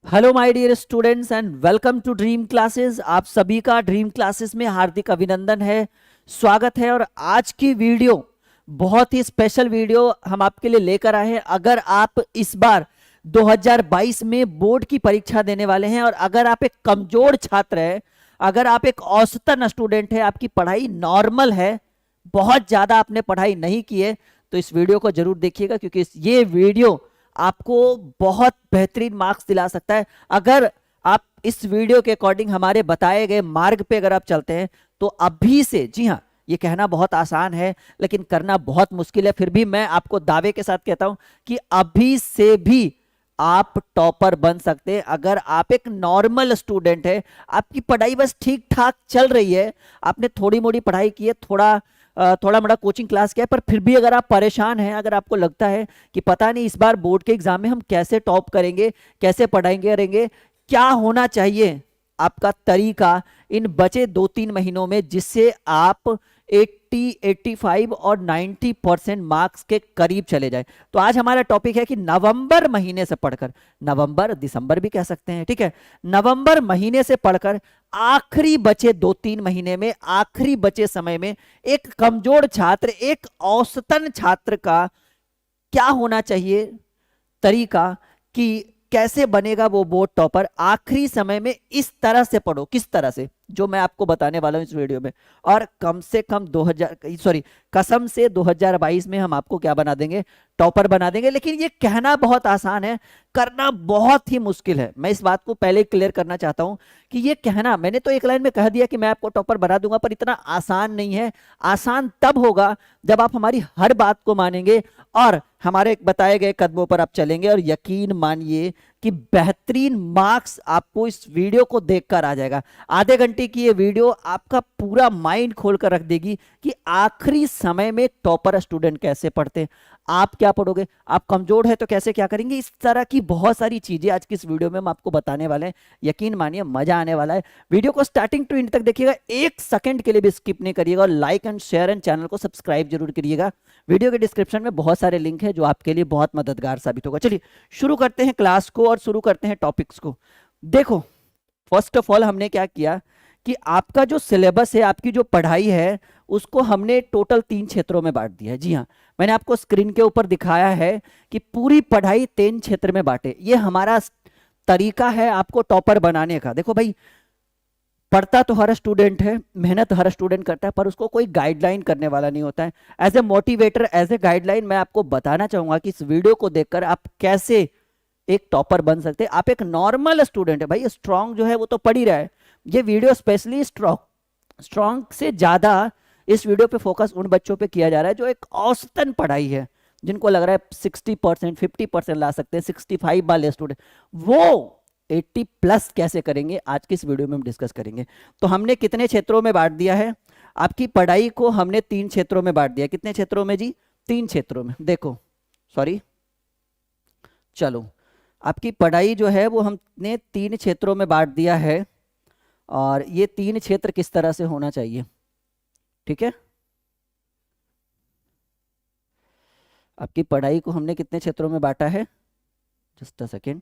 Hello my dear students and welcome to Dream Classes. आप सभी का ड्रीम क्लासेस में हार्दिक अभिनंदन है, स्वागत है। और आज की वीडियो बहुत ही स्पेशल वीडियो हम आपके लिए लेकर आए हैं। अगर आप इस बार 2022 में बोर्ड की परीक्षा देने वाले हैं और अगर आप एक कमजोर छात्र हैं, अगर आप एक औसतन स्टूडेंट है, आपकी पढ़ाई नॉर्मल है, बहुत ज्यादा आपने पढ़ाई नहीं की है, तो इस वीडियो को जरूर देखिएगा क्योंकि ये वीडियो आपको बहुत बेहतरीन मार्क्स दिला सकता है। अगर आप इस वीडियो के अकॉर्डिंग हमारे बताए गए मार्ग पे अगर आप चलते हैं तो अभी से, जी हाँ, ये कहना बहुत आसान है लेकिन करना बहुत मुश्किल है, फिर भी मैं आपको दावे के साथ कहता हूं कि अभी से भी आप टॉपर बन सकते हैं। अगर आप एक नॉर्मल स्टूडेंट है, आपकी पढ़ाई बस ठीक ठाक चल रही है, आपने थोड़ी मोड़ी पढ़ाई की है, थोड़ा मोड़ा कोचिंग क्लास किया है, पर फिर भी अगर आप परेशान हैं, अगर आपको लगता है कि पता नहीं इस बार बोर्ड के एग्जाम में हम कैसे टॉप करेंगे, कैसे पढ़ाएंगे रहेंगे, क्या होना चाहिए आपका तरीका इन बचे 2-3 महीनों में जिससे आप 80, 85 और 90% मार्क्स के करीब चले जाए, तो आज हमारा टॉपिक है कि नवंबर महीने से पढ़कर, नवंबर दिसंबर भी कह सकते हैं, ठीक है, नवंबर महीने से पढ़कर आखिरी बचे 2-3 महीने में, आखिरी बचे समय में एक कमजोर छात्र, एक औसतन छात्र का क्या होना चाहिए तरीका, कि कैसे बनेगा वो बोर्ड टॉपर। आखिरी समय में इस तरह से पढ़ो, किस तरह से, जो मैं आपको बताने वाला हूं इस वीडियो में। और कम से कम 2000 सॉरी कसम से 2022 में हम आपको क्या बना देंगे, टॉपर बना देंगे। लेकिन ये कहना बहुत आसान है, करना बहुत ही मुश्किल है। मैं इस बात को पहले क्लियर करना चाहता हूं कि ये कहना, मैंने तो एक लाइन में कह दिया कि मैं आपको टॉपर बना दूंगा, पर इतना आसान नहीं है। आसान तब होगा जब आप हमारी हर बात को मानेंगे और हमारे बताए गए कदमों पर आप चलेंगे, और यकीन मानिए कि बेहतरीन मार्क्स आपको इस वीडियो को देखकर आ जाएगा। आधे घंटे की ये वीडियो आपका पूरा माइंड खोल कर रख देगी कि आखिरी समय में टॉपर स्टूडेंट कैसे पढ़ते, आप क्या पढ़ोगे, आप कमजोर है तो कैसे क्या करेंगे। इस तरह की बहुत सारी चीजें आज की इस वीडियो में हम आपको बताने वाले हैं। यकीन मानिए मजा आने वाला है। वीडियो को स्टार्टिंग टू एंड तक देखिएगा, एक सेकंड के लिए भी स्किप नहीं करिएगा, और like and share and channel को सब्सक्राइब जरूर करिएगा। वीडियो के डिस्क्रिप्शन में बहुत सारे लिंक है जो आपके लिए बहुत मददगार साबित होगा। चलिए शुरू करते हैं क्लास को और शुरू करते हैं टॉपिक्स को। देखो, फर्स्ट ऑफ ऑल हमने क्या किया कि आपका जो सिलेबस है, आपकी जो पढ़ाई है, उसको हमने टोटल 3 क्षेत्रों में बांट दिया है। जी हाँ, मैंने आपको स्क्रीन के ऊपर दिखाया है कि पूरी पढ़ाई 3 क्षेत्र में बांटे। ये हमारा तरीका है आपको टॉपर बनाने का। देखो भाई, पढ़ता तो हर स्टूडेंट है, मेहनत हर स्टूडेंट करता है, पर उसको कोई गाइडलाइन करने वाला नहीं होता है। As a motivator, as a guideline मैं आपको बताना चाहूंगा कि इस वीडियो को देखकर आप कैसे एक टॉपर बन सकते हैं। आप एक नॉर्मल स्टूडेंट है भाई, स्ट्रांग जो है वो तो पढ़ ही रहा है। ये वीडियो स्पेशली स्ट्रांग से ज्यादा इस वीडियो पे फोकस उन बच्चों पे किया जा रहा है जो एक औसतन पढ़ाई है, जिनको लग रहा है 60%, 50% ला सकते हैं, 65 वाले स्टूडेंट वो 80+ कैसे करेंगे, आज की इस वीडियो में हम डिस्कस करेंगे। तो हमने कितने क्षेत्रों में बांट दिया है आपकी पढ़ाई को, हमने 3 क्षेत्रों में बांट दिया। कितने क्षेत्रों में जी? 3 क्षेत्रों में। देखो, सॉरी, चलो, आपकी पढ़ाई जो है वो हमने 3 क्षेत्रों में बांट दिया है, और ये 3 क्षेत्र किस तरह से होना चाहिए, ठीक है। आपकी पढ़ाई को हमने कितने क्षेत्रों में बांटा है, जस्ट अ सेकेंड।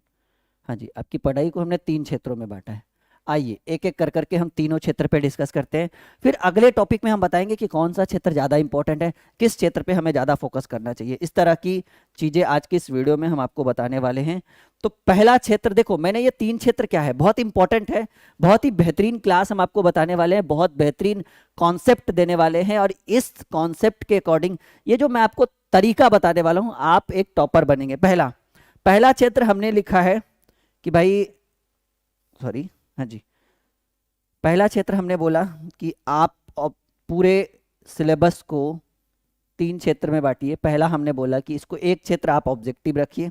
हाँ जी, आपकी पढ़ाई को हमने 3 क्षेत्रों में बांटा है। आइए एक एक कर करके हम तीनों क्षेत्र पे डिस्कस करते हैं, फिर अगले टॉपिक में हम बताएंगे कि कौन सा क्षेत्र ज़्यादा इंपॉर्टेंट है, किस क्षेत्र पे हमें ज़्यादा फोकस करना चाहिए। इस तरह की चीज़ें आज की इस वीडियो में हम आपको बताने वाले हैं। तो पहला क्षेत्र देखो, मैंने ये 3 क्षेत्र क्या है, बहुत इंपॉर्टेंट है, बहुत ही बेहतरीन क्लास हम आपको बताने वाले हैं, बहुत बेहतरीन कॉन्सेप्ट देने वाले हैं, और इस कॉन्सेप्ट के अकॉर्डिंग ये जो मैं आपको तरीका बताने वाला हूँ, आप एक टॉपर बनेंगे। पहला पहला क्षेत्र हमने लिखा है कि भाई, सॉरी, हाँ जी, पहला क्षेत्र हमने बोला कि आप पूरे सिलेबस को 3 क्षेत्र में बांटिए। पहला हमने बोला कि इसको एक क्षेत्र आप ऑब्जेक्टिव रखिए।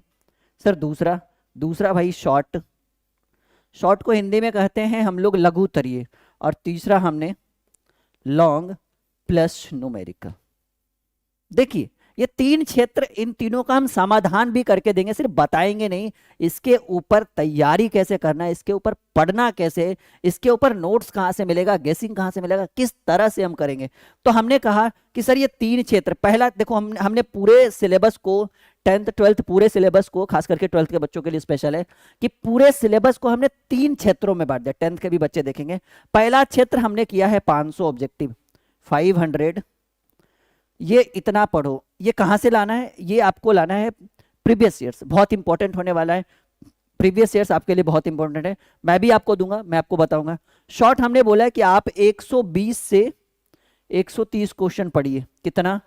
सर दूसरा, दूसरा भाई शॉर्ट, शॉर्ट को हिंदी में कहते हैं हम लोग लघु उत्तरीय, और तीसरा हमने लॉन्ग प्लस न्यूमेरिकल। देखिए, ये 3 क्षेत्र, इन तीनों का हम समाधान भी करके देंगे, सिर्फ बताएंगे नहीं, इसके ऊपर तैयारी कैसे करना है, इसके ऊपर पढ़ना कैसे, इसके ऊपर नोट्स कहाँ से मिलेगा, गेसिंग कहाँ से मिलेगा, किस तरह से हम करेंगे। तो हमने कहा कि सर ये 3 क्षेत्र, पहला देखो हमने पूरे सिलेबस को 10th 12th पूरे सिलेबस को, खास करके 12th के बच्चों के लिए स्पेशल है कि पूरे सिलेबस को हमने 3 क्षेत्रों में बांट दिया। 10th के भी बच्चे देखेंगे। पहला क्षेत्र हमने किया है 500 ऑब्जेक्टिव, 500, ये इतना पढ़ो। ये कहां से लाना है? ये आपको लाना है प्रीवियस ईयर्स, बहुत इंपॉर्टेंट होने वाला है। प्रीवियस ईयर्स आपके लिए बहुत इंपॉर्टेंट है, मैं भी आपको दूंगा, मैं आपको बताऊंगा। शॉर्ट हमने बोला है कि आप 120 से 130 क्वेश्चन पढ़िए। कितना?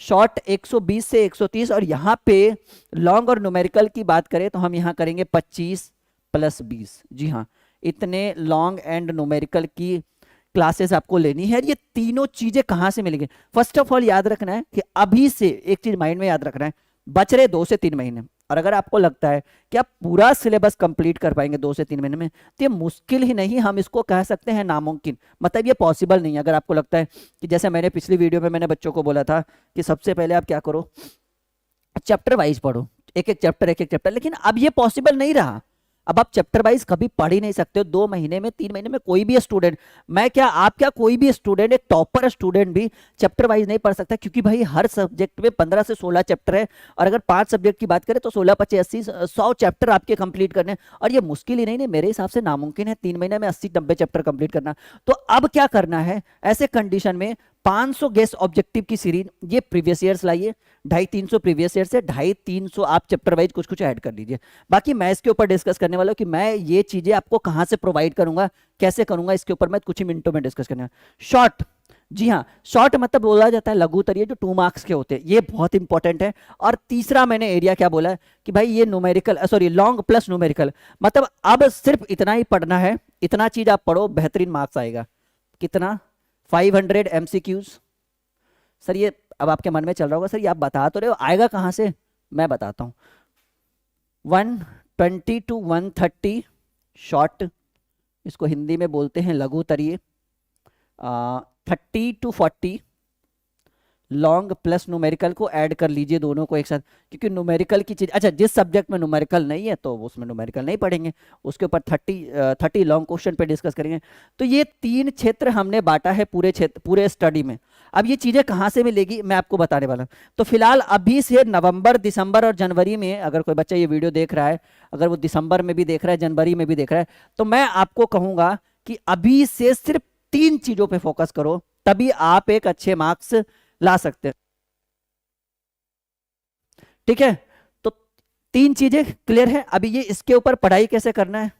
शॉर्ट 120 से 130। और यहां पे लॉन्ग और न्यूमेरिकल की बात करें तो हम यहां करेंगे 25 + 20। जी हाँ, इतने लॉन्ग एंड न्यूमेरिकल की क्लासेस आपको लेनी है। ये तीनों चीजें कहां से मिलेंगी? फर्स्ट ऑफ ऑल याद रखना है कि अभी से एक चीज माइंड में याद रखना है, बच रहे 2 से 3 महीने, और अगर आपको लगता है कि आप पूरा सिलेबस कंप्लीट कर पाएंगे 2 से 3 महीने में, तो ये मुश्किल ही नहीं, हम इसको कह सकते हैं नामुमकिन। मतलब ये पॉसिबल नहीं है। अगर आपको लगता है कि जैसे मैंने पिछली वीडियो में मैंने बच्चों को बोला था कि सबसे पहले आप क्या करो, चैप्टर वाइज पढ़ो, एक एक चैप्टर, लेकिन अब ये पॉसिबल नहीं रहा। अब आप चैप्टर वाइज कभी पढ़ ही नहीं सकते हो। 2 महीने में, 3 महीने में कोई भी स्टूडेंट, मैं क्या, आप क्या, कोई भी स्टूडेंट, एक टॉपर स्टूडेंट भी चैप्टर वाइज नहीं पढ़ सकता, क्योंकि भाई हर सब्जेक्ट में 15 से 16 चैप्टर है। और अगर 5 सब्जेक्ट की बात करें तो 16 × 5 = 80, 100 चैप्टर आपके कंप्लीट करने। और ये मुश्किल ही नहीं, मेरे हिसाब से नामुमकिन है 3 महीने में 80-90 चैप्टर कंप्लीट करना। तो अब क्या करना है ऐसे कंडीशन में? 500 गेस ऑब्जेक्टिव की सीरीज, ये प्रीवियस ईयर्स लाइए, 250-300 प्रीवियस ईयर से, 250-300 आप चैप्टर वाइज कुछ कुछ ऐड कर लीजिए। बाकी मैं इसके ऊपर डिस्कस करने वाला हूं कि मैं ये चीजें आपको कहां से प्रोवाइड करूंगा, कैसे करूंगा, इसके ऊपर मैं कुछ ही मिनटों में डिस्कस करने। शॉर्ट, जी हाँ, शॉर्ट मतलब बोला जाता है लघु उत्तर, ये जो 2 मार्क्स के होते हैं, ये बहुत इंपॉर्टेंट है। और तीसरा मैंने एरिया क्या बोला कि भाई ये numerical, sorry long plus numerical, मतलब अब सिर्फ इतना ही पढ़ना है, इतना चीज आप पढ़ो, बेहतरीन मार्क्स आएगा। कितना? 500 MCQs। सर ये अब आपके मन में चल रहा होगा, सर ये आप बता तो रहे हो, आएगा कहां से? मैं बताता हूं। 120 to 130 शॉर्ट, इसको हिंदी में बोलते हैं लघु उत्तरीय। 30 to 40 लॉन्ग प्लस न्यूमेरिकल को ऐड कर लीजिए दोनों को एक साथ, क्योंकि न्यूमेरिकल की चीज, अच्छा जिस सब्जेक्ट में न्यूमेरिकल नहीं है तो उसमें न्यूमेरिकल नहीं पढ़ेंगे, उसके ऊपर 30 लॉन्ग क्वेश्चन पे डिस्कस करेंगे। तो ये 3 क्षेत्र हमने बांटा है पूरे क्षेत्र, पूरे स्टडी में। अब ये चीजें कहाँ से मिलेगी मैं आपको बताने वाला हूँ। तो फिलहाल अभी से नवंबर, दिसंबर और जनवरी में, अगर कोई बच्चा ये वीडियो देख रहा है, अगर वो दिसंबर में भी देख रहा है, जनवरी में भी देख रहा है, तो मैं आपको कहूंगा कि अभी से सिर्फ 3 चीजों पे फोकस करो, तभी आप एक अच्छे मार्क्स ला सकते हैं। ठीक है, तो 3 चीजें क्लियर है। अभी ये इसके ऊपर पढ़ाई कैसे करना है,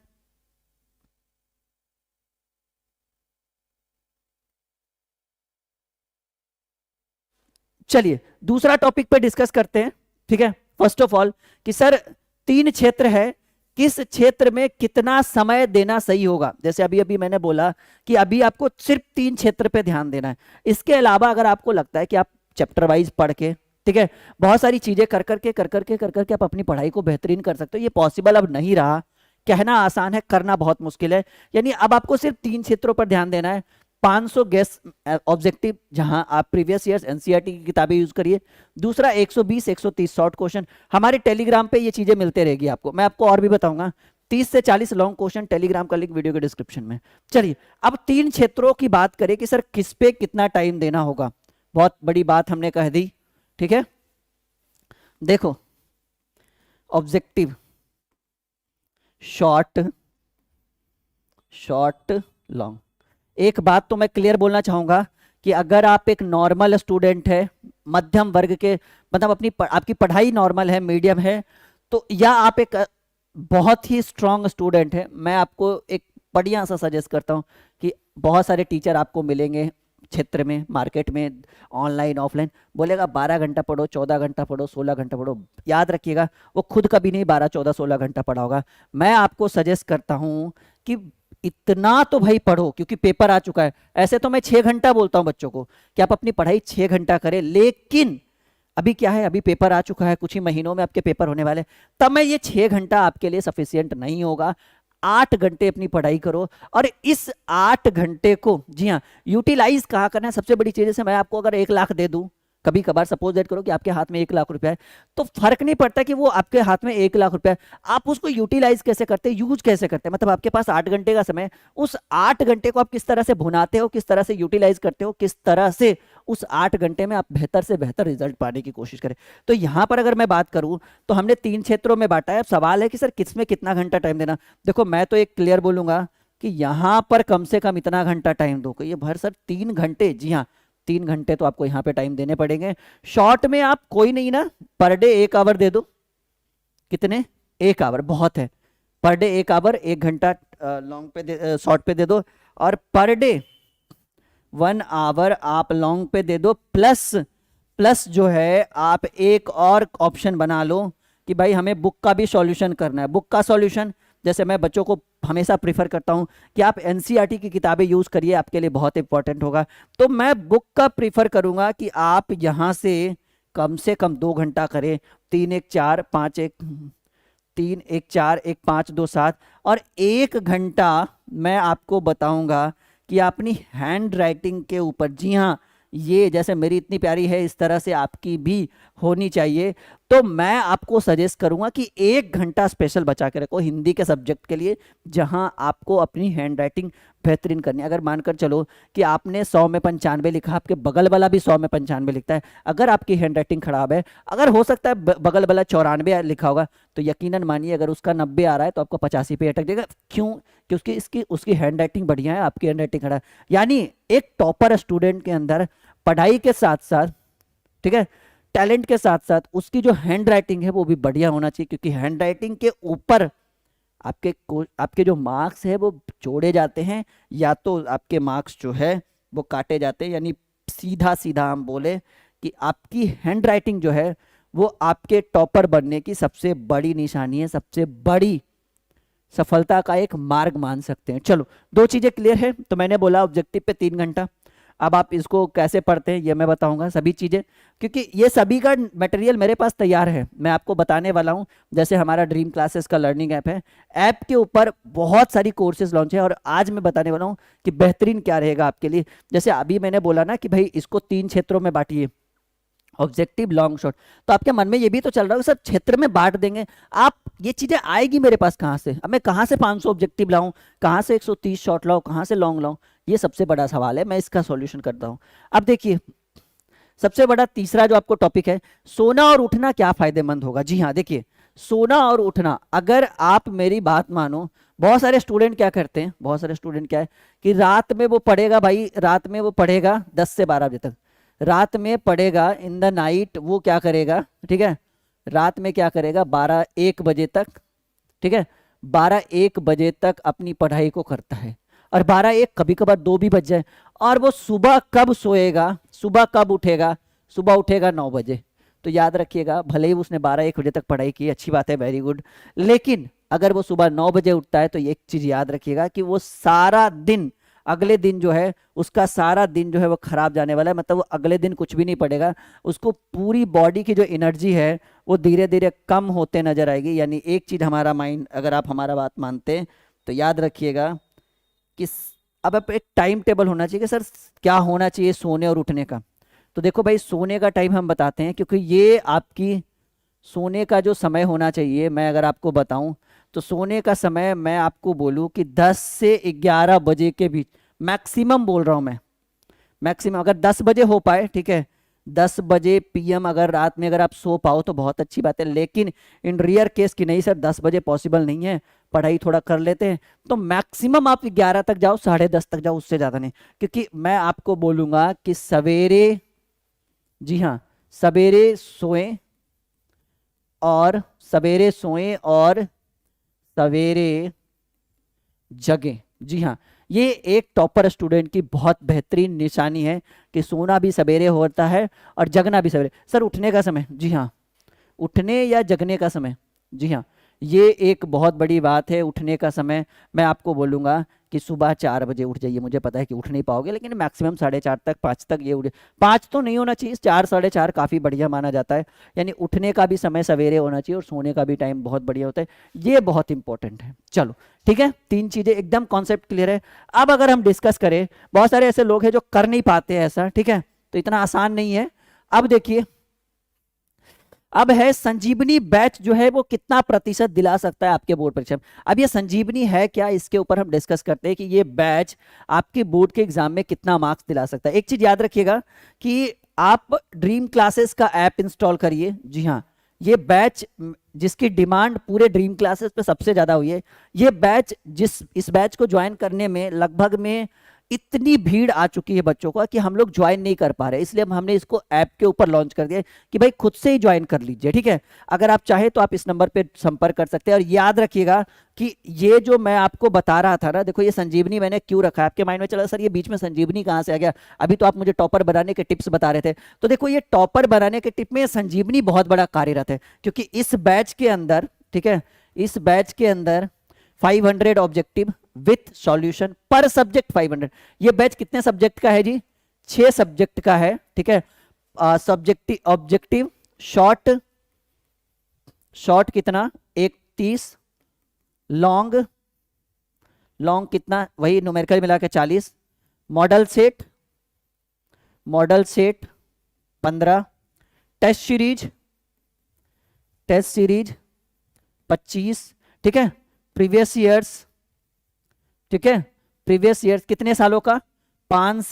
चलिए दूसरा टॉपिक पे डिस्कस करते हैं। ठीक है, फर्स्ट ऑफ ऑल कि सर 3 क्षेत्र है, किस क्षेत्र में कितना समय देना सही होगा। जैसे अभी अभी मैंने बोला कि अभी आपको सिर्फ 3 क्षेत्र पे ध्यान देना है। इसके अलावा अगर आपको लगता है कि आप चैप्टर वाइज पढ़ के, ठीक है, बहुत सारी चीजें कर करके आप अपनी पढ़ाई को बेहतरीन कर सकते हो, ये पॉसिबल अब नहीं रहा। कहना आसान है, करना बहुत मुश्किल है। यानी अब आपको सिर्फ 3 क्षेत्रों पर ध्यान देना है। 500 गेस ऑब्जेक्टिव, जहां आप प्रीवियस ईयर्स एनसीईआरटी की किताबें यूज करिए। दूसरा 120-130 शॉर्ट क्वेश्चन, हमारे टेलीग्राम पे ये चीजें मिलते रहेगी आपको, मैं आपको और भी बताऊंगा। 30 से 40 लॉन्ग क्वेश्चन, टेलीग्राम का लिंक वीडियो के डिस्क्रिप्शन में। चलिए अब 3 क्षेत्रों की बात करें कि सर किस पे कितना टाइम देना होगा। बहुत बड़ी बात हमने कह दी। ठीक है, देखो ऑब्जेक्टिव, शॉर्ट, लॉन्ग। एक बात तो मैं क्लियर बोलना चाहूंगा कि अगर आप एक नॉर्मल स्टूडेंट है, मध्यम वर्ग के, मतलब आपकी पढ़ाई नॉर्मल है, मीडियम है, तो या आप एक बहुत ही स्ट्रांग स्टूडेंट है, मैं आपको एक बढ़िया सा सजेस्ट करता हूं कि बहुत सारे टीचर आपको मिलेंगे क्षेत्र में, मार्केट में, ऑनलाइन ऑफलाइन, बोलेगा 12 घंटा पढ़ो, 14 घंटा पढ़ो, 16 घंटा पढ़ो। याद रखिएगा वो खुद कभी नहीं 12, 14, 16 घंटा पढ़ा होगा। मैं आपको सजेस्ट करता हूं कि इतना तो भाई पढ़ो, क्योंकि पेपर आ चुका है। ऐसे तो मैं 6 घंटा बोलता हूं बच्चों को कि आप अपनी पढ़ाई 6 घंटा करें, लेकिन अभी क्या है, अभी पेपर आ चुका है, कुछ ही महीनों में आपके पेपर होने वाले, तब मैं ये 6 घंटा आपके लिए सफिशियंट नहीं होगा। 8 घंटे अपनी पढ़ाई करो, और इस 8 घंटे को, जी हाँ, यूटिलाइज कहाँ करना है। सबसे बड़ी चीज है, मैं आपको अगर 1 लाख दे दूं कभी कभार सपोज दैट करो कि आपके हाथ में 1 लाख रुपया है, तो फर्क नहीं पड़ता कि वो आपके हाथ में 1 लाख रुपया है, आप उसको यूटिलाइज कैसे करते हैं, यूज कैसे करते हैं। मतलब आपके पास 8 घंटे का समय है, उस 8 घंटे को आप किस तरह से भुनाते हो, किस तरह से यूटिलाइज करते हो, किस तरह से उस 8 घंटे में आप बेहतर से बेहतर रिजल्ट पाने की कोशिश करें। तो यहां पर अगर मैं बात करूं तो हमने 3 क्षेत्रों में बांटा है। अब सवाल है कि सर किसमें कितना घंटा टाइम देना। देखो मैं तो एक क्लियर बोलूंगा कि यहां पर कम से कम इतना घंटा टाइम दो। ये भर सर 3 घंटे, जी हाँ 3 घंटे तो आपको यहाँ पे टाइम देने पड़ेंगे। शॉर्ट में आप कोई नहीं ना, पर डे 1 आवर दे दो। कितने? 1 आवर बहुत है। पर डे 1 आवर, 1 घंटा लॉन्ग पे शॉर्ट पे दे दो, और पर डे 1 आवर आप लॉन्ग पे दे दो। प्लस प्लस जो है आप एक और ऑप्शन बना लो कि भाई हमें बुक का भी सॉल्यूशन करना है। बुक का सॉल्यूशन जैसे मैं बच्चों को हमेशा प्रीफर करता हूं कि आप एनसीईआरटी की किताबें यूज करिए, आपके लिए बहुत इंपॉर्टेंट होगा। तो मैं बुक का प्रीफर करूंगा कि आप यहां से कम 2 घंटा करें। 3 1 4 5 1 3 1 4 1 5 2 7, और 1 घंटा मैं आपको बताऊंगा कि अपनी हैंड राइटिंग के ऊपर, जी हाँ ये जैसे मेरी इतनी प्यारी है इस तरह से आपकी भी होनी चाहिए। तो मैं आपको सजेस्ट करूंगा कि 1 घंटा स्पेशल बचा के रखो हिंदी के सब्जेक्ट के लिए, जहां आपको अपनी हैंड राइटिंग बेहतरीन करनी है। अगर मानकर चलो कि आपने 100 में 95 लिखा, आपके बगल वाला भी 100 में 95 लिखता है, अगर आपकी हैंड राइटिंग खराब है, अगर हो सकता है बगल वाला 94 लिखा होगा, तो यकीनन मानिए अगर उसका 90 आ रहा है तो आपको 85 पे अटक जाएगा। क्यों? क्योंकि उसकी हैंड राइटिंग बढ़िया है, आपकी हैंड राइटिंग खराब है। यानी एक टॉपर स्टूडेंट के अंदर पढ़ाई के साथ साथ, ठीक है, टैलेंट के साथ साथ उसकी जो हैंड राइटिंग है वो भी बढ़िया होना चाहिए, क्योंकि हैंड राइटिंग के ऊपर आपके जो मार्क्स है वो जोड़े जाते हैं, या तो आपके मार्क्स जो है वो काटे जाते हैं। यानी सीधा सीधा हम बोले कि आपकी हैंड राइटिंग जो है वो आपके टॉपर बनने की सबसे बड़ी निशानी है, सबसे बड़ी सफलता का एक मार्ग मान सकते हैं। चलो 2 चीजें क्लियर है। तो मैंने बोला ऑब्जेक्टिव पे 3 घंटा, अब आप इसको कैसे पढ़ते हैं ये मैं बताऊंगा सभी चीजें, क्योंकि ये सभी का मटेरियल मेरे पास तैयार है, मैं आपको बताने वाला हूं। जैसे हमारा ड्रीम क्लासेस का लर्निंग ऐप है, ऐप के ऊपर बहुत सारी कोर्सेज लॉन्च है, और आज मैं बताने वाला हूं कि बेहतरीन क्या रहेगा आपके लिए। जैसे अभी मैंने बोला ना कि भाई इसको 3 क्षेत्रों में बांटिए, ऑब्जेक्टिव, लॉन्ग, शॉर्ट। तो आपके मन में ये भी तो चल रहा है सर क्षेत्र में बांट देंगे आप, ये चीजें आएगी मेरे पास कहां से? अब मैं कहां से 500 ऑब्जेक्टिव लाऊं, कहां से 130 शॉर्ट लाऊं, कहां से लॉन्ग लाऊं? ये सबसे बड़ा सवाल है, मैं इसका सॉल्यूशन करता हूं। अब देखिए सबसे बड़ा तीसरा जो आपको टॉपिक है, सोना और उठना क्या फायदेमंद होगा। जी हाँ देखिए, सोना और उठना, अगर आप मेरी बात मानो, बहुत सारे स्टूडेंट क्या करते हैं, बहुत सारे स्टूडेंट क्या है कि रात में वो पढ़ेगा, भाई रात में वो पढ़ेगा 10 से 12 बजे तक, रात में पढ़ेगा इन द नाइट, वो क्या करेगा, ठीक है, रात में क्या करेगा 12-1 बजे तक, ठीक है, 12-1 बजे तक अपनी पढ़ाई को करता है, और 12-1 कभी कभार 2 भी बज जाए, और वो सुबह कब सोएगा, सुबह कब उठेगा, सुबह उठेगा 9 बजे। तो याद रखिएगा, भले ही उसने 12-1 बजे तक पढ़ाई की, अच्छी बात है, वेरी गुड, लेकिन अगर वो सुबह 9 बजे उठता है तो एक चीज याद रखिएगा कि वो सारा दिन, अगले दिन जो है उसका सारा दिन जो है वो खराब जाने वाला है। मतलब वो अगले दिन कुछ भी नहीं पड़ेगा, उसको पूरी बॉडी की जो एनर्जी है वो धीरे धीरे कम होते नजर आएगी। यानी एक चीज हमारा माइंड, अगर आप हमारा बात मानते हैं तो याद रखिएगा कि अब आप एक टाइम टेबल होना चाहिए कि सर क्या होना चाहिए सोने और उठने का। तो देखो भाई, सोने का टाइम हम बताते हैं, क्योंकि ये आपकी सोने का जो समय होना चाहिए, मैं अगर आपको बताऊं तो सोने का समय मैं आपको बोलूं कि 10 से 11 बजे के बीच, मैक्सिमम बोल रहा हूं मैं, मैक्सिमम। अगर 10 बजे हो पाए, ठीक है, 10 बजे पीएम अगर रात में अगर आप सो पाओ तो बहुत अच्छी बात है, लेकिन इन रियर केस की नहीं सर 10 बजे पॉसिबल नहीं है, पढ़ाई थोड़ा कर लेते हैं, तो मैक्सिमम आप 11 तक जाओ, 10:30 तक जाओ, उससे ज्यादा नहीं। क्योंकि मैं आपको बोलूंगा कि सवेरे, जी हाँ सवेरे सोएं, और सवेरे सोएं और सवेरे जगें। जी हाँ, ये एक टॉपर स्टूडेंट की बहुत बेहतरीन निशानी है कि सोना भी सवेरे होता है और जगना भी सवेरे। सर उठने का समय, जी हाँ, उठने या जगने का समय, जी हाँ, ये एक बहुत बड़ी बात है। उठने का समय मैं आपको बोलूंगा कि सुबह 4 बजे उठ जाइए। मुझे पता है कि उठ नहीं पाओगे, लेकिन मैक्सिमम 4:30 तक, 5 तक ये उठे, 5 तो नहीं होना चाहिए, 4 4:30 काफी बढ़िया माना जाता है। यानी उठने का भी समय सवेरे होना चाहिए और सोने का भी टाइम बहुत बढ़िया होता है, ये बहुत इंपॉर्टेंट है। चलो ठीक है, 3 चीजें एकदम कॉन्सेप्ट क्लियर है। अब अगर हम डिस्कस करें, बहुत सारे ऐसे लोग हैं जो कर नहीं पाते हैं ऐसा, ठीक है, तो इतना आसान नहीं है। अब देखिए, अब है संजीवनी बैच जो है वो कितना प्रतिशत दिला सकता है आपके बोर्ड परीक्षा में। अब ये संजीवनी है क्या, इसके ऊपर हम डिस्कस करते हैं कि ये बैच आपके बोर्ड के एग्जाम में कितना मार्क्स दिला सकता है। एक चीज याद रखिएगा कि आप ड्रीम क्लासेस का ऐप इंस्टॉल करिए। जी हाँ, ये बैच जिसकी डिमांड पूरे ड्रीम क्लासेस पे सबसे ज्यादा हुई है, ये बैच इस बैच को ज्वाइन करने में लगभग में इतनी भीड़ आ चुकी है बच्चों का कि हम लोग ज्वाइन नहीं कर पा रहे, इसलिए हमने इसको ऐप के ऊपर लॉन्च कर दिया कि भाई खुद से ही ज्वाइन कर लीजिए। ठीक है, अगर आप चाहे तो आप इस नंबर पे संपर्क कर सकते हैं। और याद रखिएगा कि ये जो मैं आपको बता रहा था ना, देखो ये संजीवनी मैंने क्यों रखा है, आपके माइंड में चला सर ये बीच में संजीवनी कहां से आ गया, अभी तो आप मुझे टॉपर बनाने के टिप्स बता रहे थे। तो देखो ये टॉपर बनाने के टिप में संजीवनी बहुत बड़ा कार्यरत है, क्योंकि इस बैच के अंदर, ठीक है, इस बैच के अंदर 500 ऑब्जेक्टिव विथ सॉल्यूशन पर सब्जेक्ट 500। ये बैच कितने सब्जेक्ट का है जी, 6 सब्जेक्ट का है। ठीक है, सब्जेक्टिव ऑब्जेक्टिव शॉर्ट, शॉर्ट कितना 31, लॉन्ग, लॉन्ग कितना वही न्यूमेरिकल मिला के 40, model set, model set 15, test series, test series 25। ठीक है, प्रीवियस ईयर्स, ठीक है, प्रीवियस ईयर्स कितने सालों का, 5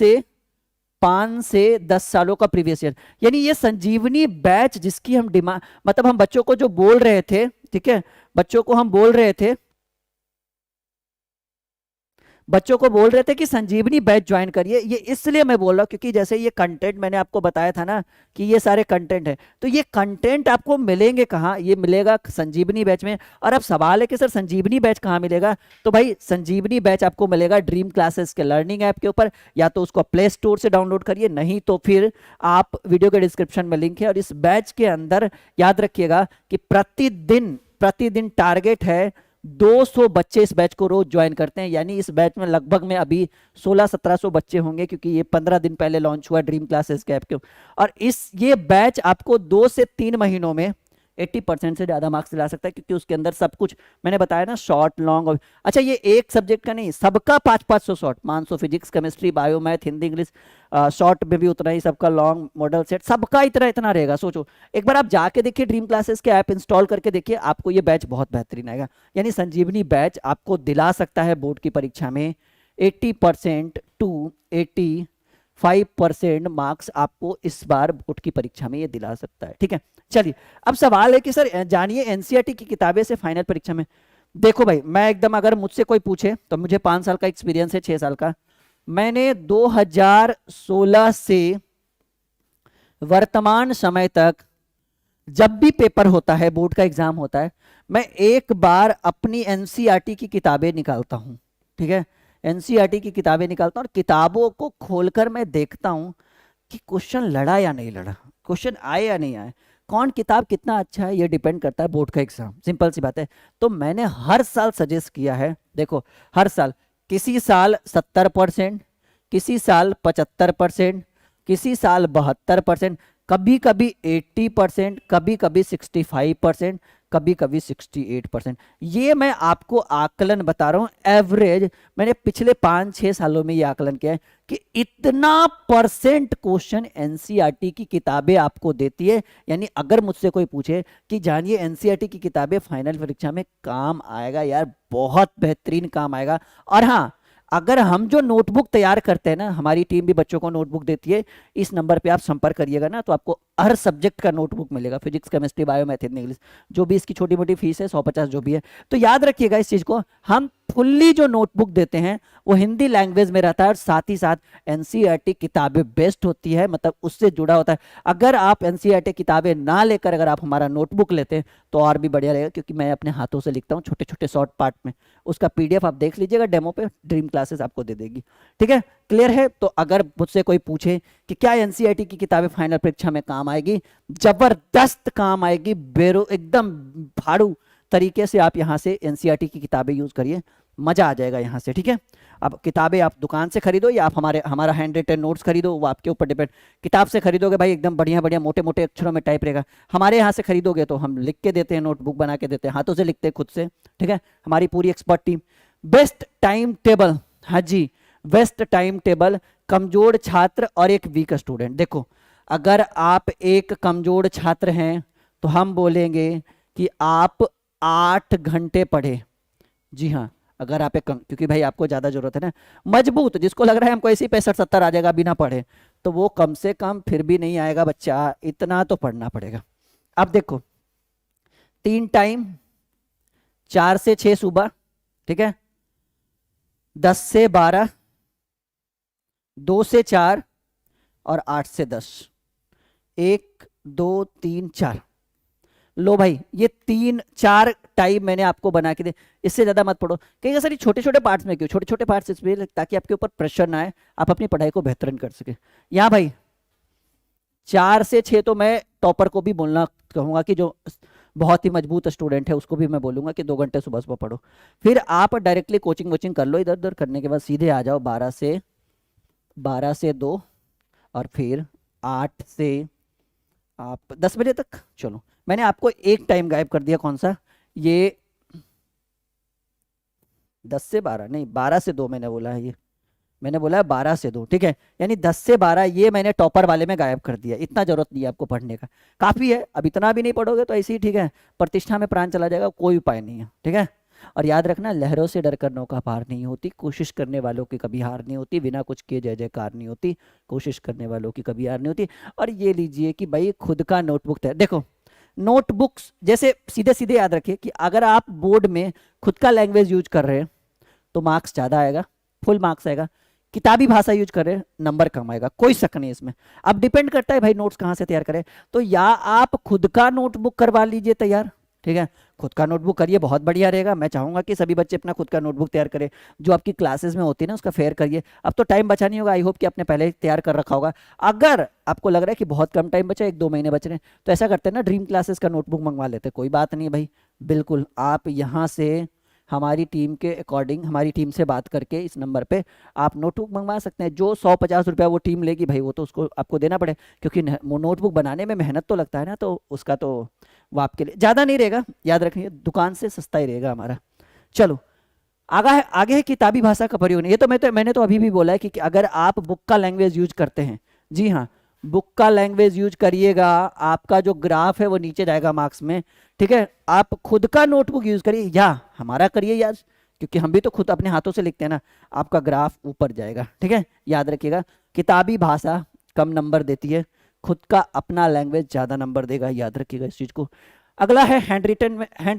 से 10 सालों का प्रीवियस ईयर। यानी ये संजीवनी बैच जिसकी हम डिमांड, मतलब हम बच्चों को जो बोल रहे थे, ठीक है, बच्चों को हम बोल रहे थे, बच्चों को बोल रहे थे कि संजीवनी बैच ज्वाइन करिए। ये इसलिए मैं बोल रहा हूँ क्योंकि जैसे ये कंटेंट मैंने आपको बताया था ना कि ये सारे कंटेंट है, तो ये कंटेंट आपको मिलेंगे कहाँ, ये मिलेगा संजीवनी बैच में। और अब सवाल है कि सर संजीवनी बैच कहाँ मिलेगा, तो भाई संजीवनी बैच आपको मिलेगा ड्रीम क्लासेस के लर्निंग ऐप के ऊपर, या तो उसको प्ले स्टोर से डाउनलोड करिए, नहीं तो फिर आप वीडियो के डिस्क्रिप्शन में लिंक है। और इस बैच के अंदर याद रखिएगा कि प्रतिदिन टारगेट है 200 बच्चे इस बैच को रोज ज्वाइन करते हैं। यानी इस बैच में लगभग में अभी 1600-1700 बच्चे होंगे, क्योंकि ये 15 दिन पहले लॉन्च हुआ ड्रीम क्लासेस के ऐप के। और ये बैच आपको 2 से 3 महीनों में 80% से ज्यादा मार्क्स दिला सकता है, क्योंकि उसके अंदर सब कुछ मैंने बताया ना, शॉर्ट लॉन्ग। और अच्छा, ये एक सब्जेक्ट का नहीं, सबका 500-500 शॉर्ट, मानसो physics, chemistry, bio, math, Hindi, English, short में भी उतना ही, सबका लॉन्ग, मॉडल सेट, सबका इतना रहेगा। सोचो एक बार आप जाके देखिए ड्रीम क्लासेस के ऐप इंस्टॉल करके देखिए, आपको ये बैच बहुत बेहतरीन आएगा। यानी संजीवनी बैच आपको दिला सकता है बोर्ड की परीक्षा में 80% टू 85% मार्क्स आपको इस बार बोर्ड की परीक्षा में ये दिला सकता है। ठीक है, चलिए अब सवाल है कि सर जानिए एनसीईआरटी की किताबें से फाइनल परीक्षा में। देखो भाई, मैं एकदम, अगर मुझसे कोई पूछे तो मुझे 5 साल का एक्सपीरियंस है, 6 साल का। मैंने 2016 से वर्तमान समय तक जब भी पेपर होता है, बोर्ड का एग्जाम होता है, मैं एक बार अपनी एनसीईआरटी की किताबें निकालता हूं। ठीक है, एनसीईआरटी की किताबें निकालता हूं और किताबों को खोलकर मैं देखता हूं कि क्वेश्चन लड़ा या नहीं लड़ा, क्वेश्चन आए या नहीं आए, कौन किताब कितना अच्छा है, ये डिपेंड करता है बोर्ड का एग्जाम। सिंपल सी बात है। तो मैंने हर साल सजेस्ट किया है, देखो हर साल, किसी साल 70%, किसी साल 75%, किसी साल 72%, कभी कभी 80%, कभी कभी 65%, कभी कभी 68%। ये मैं आपको आकलन बता रहा हूं, एवरेज मैंने पिछले 5-6 सालों में ये आकलन किया है कि इतना परसेंट क्वेश्चन एनसीईआरटी की किताबें आपको देती है। यानी अगर मुझसे कोई पूछे कि जानिए एनसीईआरटी की किताबें फाइनल परीक्षा में काम आएगा, यार बहुत बेहतरीन काम आएगा। और हाँ, अगर हम जो नोटबुक तैयार करते हैं ना, हमारी टीम भी बच्चों को नोटबुक देती है, इस नंबर पे आप संपर्क करिएगा ना, तो आपको हर सब्जेक्ट का नोटबुक मिलेगा, physics, chemistry, bio, math, Hindi, English, जो भी इसकी छोटी मोटी फीस है 150 जो भी है। तो याद रखिएगा इस चीज को, हम फुल्ली जो नोटबुक देते हैं वो हिंदी लैंग्वेज में रहता है, और साथ ही साथ एनसीईआरटी किताबें बेस्ट होती है, मतलब उससे जुड़ा होता है। अगर आप एनसीईआरटी किताबें ना लेकर अगर आप हमारा नोटबुक लेते हैं तो और भी बढ़िया रहेगा, क्योंकि मैं अपने हाथों से लिखता हूँ छोटे छोटे शॉर्ट पार्ट में। उसका पीडीएफ आप देख लीजिएगा, डेमो पे ड्रीम क्लासेस आपको दे देगी। ठीक है, क्लियर है। तो अगर मुझसे कोई पूछे कि क्या एनसीईआरटी की किताबें फाइनल परीक्षा में काम आएगी, जबरदस्त काम आएगी, बेरो एकदम फाड़ू तरीके से आप यहां से एनसीईआरटी की किताबें यूज करिए, मजा आ जाएगा यहां से। ठीक है, अब किताबें आप दुकान से खरीदो या आप हमारा हैंड रिटन नोट्स खरीदो, वो आपके ऊपर डिपेंड। किताब से खरीदोगे भाई एकदम बढ़िया बढ़िया मोटे मोटे अक्षरों में टाइप रहेगा, हमारे यहाँ से खरीदोगे तो हम लिख के देते हैं, नोटबुक बना के देते हैं, हाथों से लिखते हैं खुद से। ठीक है, हमारी पूरी expert team. Best time table, हाँ जी, बेस्ट टाइम टेबल, कमजोर छात्र और एक वीक स्टूडेंट। देखो अगर आप एक कमजोर छात्र हैं तो हम बोलेंगे कि आप 8 घंटे पढ़े। जी हाँ, अगर आप एक कम, क्योंकि भाई आपको ज्यादा जरूरत है ना। मजबूत जिसको लग रहा है हमको ऐसे ही 65-70 आ जाएगा बिना पढ़े, तो वो कम से कम फिर भी नहीं आएगा बच्चा, इतना तो पढ़ना पड़ेगा। अब देखो 3 टाइम, 4 से 6 सुबह, ठीक है, 10 से 12, 2 से 4 और 8 से 10। 1 2 3 4। लो भाई ये 3-4 टाइम मैंने आपको बना के दे, इससे ज्यादा मत पढ़ो। कहीं सर छोटे छोटे पार्ट्स में क्यों? छोटे छोटे पार्ट्स इसलिए ताकि आपके ऊपर प्रेशर ना आए, आप अपनी पढ़ाई को बेहतरीन कर सके। यहाँ भाई 4 से 6 तो मैं टॉपर को भी बोलना कहूंगा कि जो बहुत ही मजबूत स्टूडेंट है उसको भी मैं बोलूंगा कि 2 घंटे सुबह सुबह पढ़ो। फिर आप डायरेक्टली कोचिंग वोचिंग कर लो, इधर उधर करने के बाद सीधे आ जाओ 12 से 2 और फिर 8 से आप 10 बजे तक। चलो मैंने आपको एक टाइम गायब कर दिया, कौन सा? ये 10 से 12 नहीं, 12 से 2 मैंने बोला है, ये मैंने बोला है 12 से 2, ठीक है। यानी 10 से 12 ये मैंने टॉपर वाले में गायब कर दिया। इतना जरूरत नहीं है आपको पढ़ने का, काफी है। अब इतना भी नहीं पढ़ोगे तो ऐसे ही, ठीक है, प्रतिष्ठा में प्राण चला जाएगा, कोई उपाय नहीं है, ठीक है। और याद रखना, लहरों से डरकर नौका पार नहीं होती, कोशिश करने वालों की कभी हार नहीं होती, बिना कुछ किए जय जयकार नहीं होती, कोशिश करने वालों की कभी हार नहीं होती। और ये लीजिए कि भाई खुद का नोटबुक तैयार। देखो नोटबुक्स जैसे सीधे सीधे याद रखिए कि अगर आप बोर्ड में खुद का लैंग्वेज यूज कर रहे हैं तो मार्क्स ज्यादा आएगा, फुल मार्क्स आएगा। किताबी भाषा यूज कर रहे हैं नंबर कम आएगा, कोई शक नहीं इसमें। अब डिपेंड करता है भाई नोट्स कहाँ से तैयार करें। तो या आप खुद का नोटबुक करवा लीजिए तैयार, ठीक है, खुद का नोटबुक करिए, बहुत बढ़िया रहेगा। मैं चाहूंगा कि सभी बच्चे अपना खुद का नोटबुक तैयार करें, जो आपकी क्लासेस में होती है ना उसका फेयर करिए। अब तो टाइम बचा नहीं होगा, आई होप कि आपने पहले ही तैयार कर रखा होगा। अगर आपको लग रहा है कि बहुत कम टाइम बचा, 1-2 महीने बच रहे हैं, तो ऐसा करते हैं ना, ड्रीम क्लासेस का नोटबुक मंगवा लेते हैं, कोई बात नहीं है भाई। बिल्कुल आप यहाँ से हमारी टीम के अकॉर्डिंग, हमारी टीम से बात करके इस नंबर पे आप नोटबुक मंगवा सकते हैं। जो 150 रुपया वो टीम लेगी भाई, वो तो उसको आपको देना पड़े, क्योंकि नोटबुक बनाने में मेहनत तो लगता है ना, तो उसका तो वो आपके लिए ज़्यादा नहीं रहेगा, याद रखिए दुकान से सस्ता ही रहेगा हमारा। चलो आगे है किताबी भाषा का प्रयोग। ये तो मैंने तो अभी भी बोला है कि अगर आप बुक का लैंग्वेज यूज करते हैं, जी हाँ, बुक का लैंग्वेज यूज करिएगा, आपका जो ग्राफ है वो नीचे जाएगा मार्क्स में, ठीक है। आप खुद का नोटबुक यूज करिए या हमारा करिए यार, क्योंकि हम भी तो खुद अपने हाथों से लिखते हैं ना, आपका ग्राफ ऊपर जाएगा, ठीक है। याद रखिएगा किताबी भाषा कम नंबर देती है, खुद का अपना लैंग्वेज ज्यादा नंबर देगा, याद रखिएगा इस चीज को। अगला है हैंड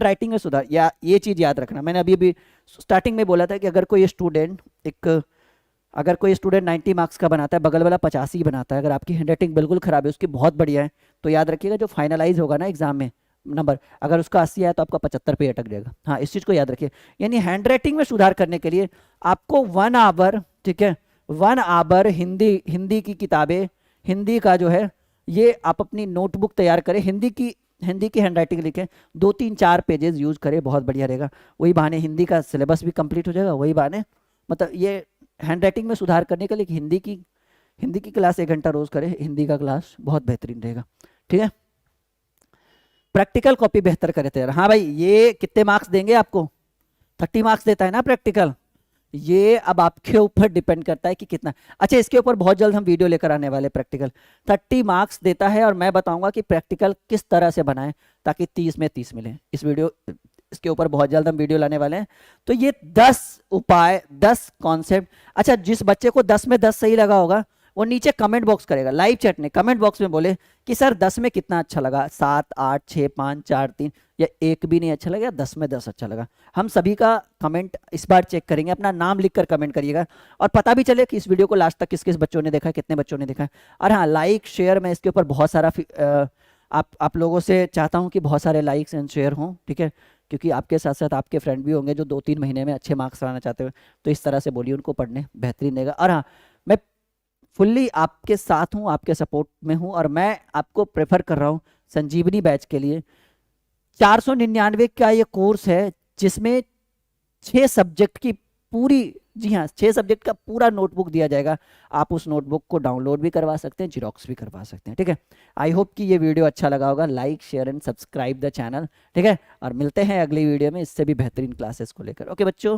राइटिंग में सुधार। या ये चीज याद रखना, मैंने अभी स्टार्टिंग में बोला था कि अगर कोई स्टूडेंट 90 मार्क्स का बनाता है, बगल वाला 85 बनाता है, अगर आपकी हैंडराइटिंग बिल्कुल खराब है, उसकी बहुत बढ़िया है, तो याद रखिएगा जो फाइनलाइज होगा ना एग्जाम में नंबर, अगर उसका 80 आया तो आपका 75 पे अटक जाएगा। हाँ, इस चीज को याद रखिए। यानी हैंडराइटिंग में सुधार करने के लिए आपको 1 आवर, ठीक है, 1 आवर हिंदी की किताबें, हिंदी का जो है ये आप अपनी नोटबुक तैयार करें, हिंदी की हैंडराइटिंग लिखें, 2-3-4 पेजेस यूज करें, बहुत बढ़िया रहेगा। वही बहाने हिंदी का सिलेबस भी कंप्लीट हो जाएगा, वही बहाने मतलब ये हैंडराइटिंग में सुधार करने के लिए हिंदी की क्लास 1 घंटा रोज करें, हिंदी का क्लास बहुत बेहतरीन रहेगा, ठीक है। प्रैक्टिकल कॉपी बेहतर करे तैयार। हाँ भाई, ये कितने मार्क्स देंगे आपको? 30 मार्क्स देता है ना प्रैक्टिकल, ये अब आपके ऊपर डिपेंड करता है कि कितना। अच्छा, इसके ऊपर बहुत जल्द हम वीडियो लेकर आने वाले, प्रैक्टिकल 30 मार्क्स देता है, और मैं बताऊंगा कि प्रैक्टिकल किस तरह से बनाएं ताकि 30 में 30 मिले। इसके ऊपर बहुत जल्द हम वीडियो लाने वाले हैं। तो ये 10 उपाय, 10 कॉन्सेप्ट। अच्छा, जिस बच्चे को 10 में 10 सही लगा होगा वो नीचे कमेंट बॉक्स करेगा, लाइव चैट में कमेंट बॉक्स में बोले कि सर 10 में कितना अच्छा लगा, 7, 8, 6, 5, 4, 3, या एक भी नहीं अच्छा लगा, 10 में 10 अच्छा लगा। हम सभी का कमेंट इस बार चेक करेंगे, अपना नाम लिखकर कमेंट करिएगा, और पता भी चले कि इस वीडियो को लास्ट तक किस किस बच्चों ने देखा है, कितने बच्चों ने देखा है। और हाँ, लाइक शेयर, मैं इसके ऊपर बहुत सारा आप लोगों से चाहता हूँ कि बहुत सारे लाइक्स एंड शेयर हों, ठीक है, क्योंकि आपके साथ साथ आपके फ्रेंड भी होंगे जो 2-3 महीने में अच्छे मार्क्स लाना चाहते हो, तो इस तरह से बोलिए उनको, पढ़ने बेहतरीन रहेगा। और हाँ, मैं फुल्ली आपके साथ हूँ, आपके सपोर्ट में हूँ, और मैं आपको प्रेफर कर रहा हूँ संजीवनी बैच के लिए। 499 का ये कोर्स है जिसमें 6 सब्जेक्ट की पूरी, जी हाँ, 6 सब्जेक्ट का पूरा नोटबुक दिया जाएगा। आप उस नोटबुक को डाउनलोड भी करवा सकते हैं, जिरोक्स भी करवा सकते हैं, ठीक है। आई होप कि ये वीडियो अच्छा लगा होगा। Like share and subscribe the channel, ठीक है, और मिलते हैं अगली वीडियो में इससे भी बेहतरीन क्लासेस को लेकर। ओके बच्चों।